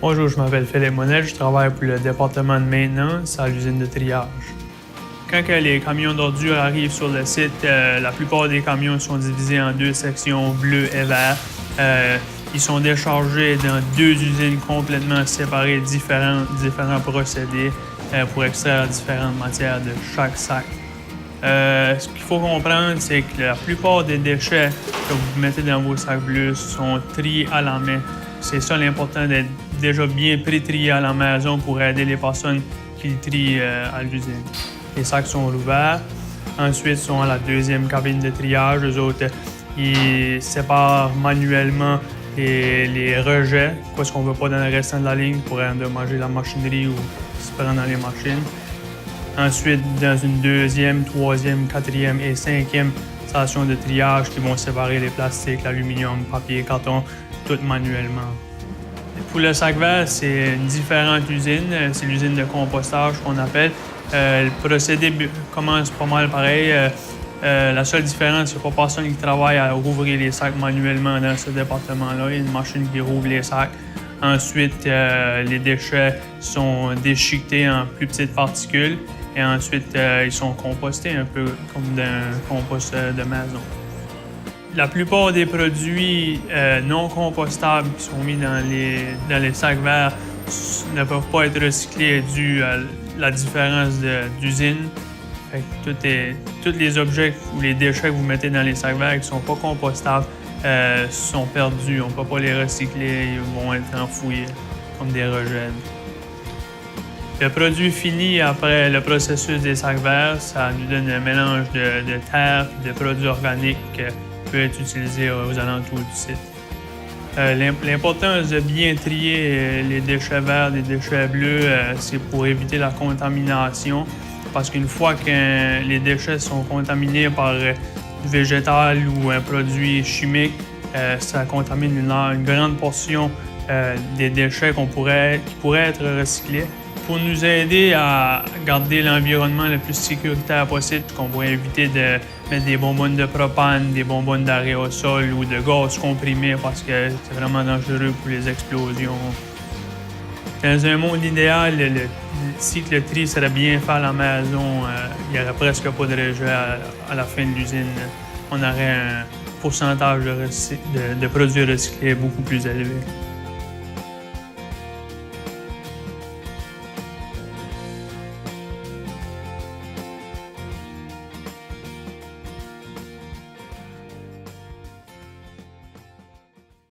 Bonjour, je m'appelle Philippe Monel, je travaille pour le département de maintenance à l'usine de triage. Quand les camions d'ordures arrivent sur le site, la plupart des camions sont divisés en deux sections, bleu et vert. Ils sont déchargés dans deux usines complètement séparées, différents procédés pour extraire différentes matières de chaque sac. Ce qu'il faut comprendre, c'est que la plupart des déchets que vous mettez dans vos sacs bleus sont triés à la main. C'est ça l'important d'être déjà bien pré-trié à la maison pour aider les personnes qui le trient à l'usine. Les sacs sont ouverts. Ensuite, ils sont à la deuxième cabine de triage. Eux autres, ils séparent manuellement les rejets, ce qu'on ne veut pas dans le restant de la ligne pour endommager la machinerie ou se prendre dans les machines. Ensuite, dans une deuxième, troisième, quatrième et cinquième station de triage qui vont séparer les plastiques, l'aluminium, papier, carton, tout manuellement. Pour le sac vert, c'est une différente usine. C'est l'usine de compostage qu'on appelle. Le procédé commence pas mal pareil. La seule différence, c'est qu'il n'y a pas personne qui travaille à rouvrir les sacs manuellement dans ce département-là. Il y a une machine qui rouvre les sacs. Ensuite, les déchets sont déchiquetés en plus petites particules. Et ensuite, ils sont compostés un peu comme d'un compost de maison. La plupart des produits non compostables qui sont mis dans les sacs verts ne peuvent pas être recyclés dû à la différence d'usine. Tous les objets ou les déchets que vous mettez dans les sacs verts qui ne sont pas compostables sont perdus. On ne peut pas les recycler, ils vont être enfouis comme des rejets. Le produit fini après le processus des sacs verts, ça nous donne un mélange de terre et de produits organiques qui peut être utilisé aux alentours du site. L'importance de bien trier les déchets verts des déchets bleus, c'est pour éviter la contamination. Parce qu'une fois que les déchets sont contaminés par du végétal ou un produit chimique, ça contamine une grande portion des déchets qui pourraient être recyclés. Pour nous aider à garder l'environnement le plus sécuritaire possible, qu'on pourrait éviter de mettre des bonbonnes de propane, des bonbonnes d'aérosol ou de gaz comprimé parce que c'est vraiment dangereux pour les explosions. Dans un monde idéal, si le tri serait bien fait à la maison, il n'y aurait presque pas de rejet à la fin de l'usine. On aurait un pourcentage de produits recyclés beaucoup plus élevé.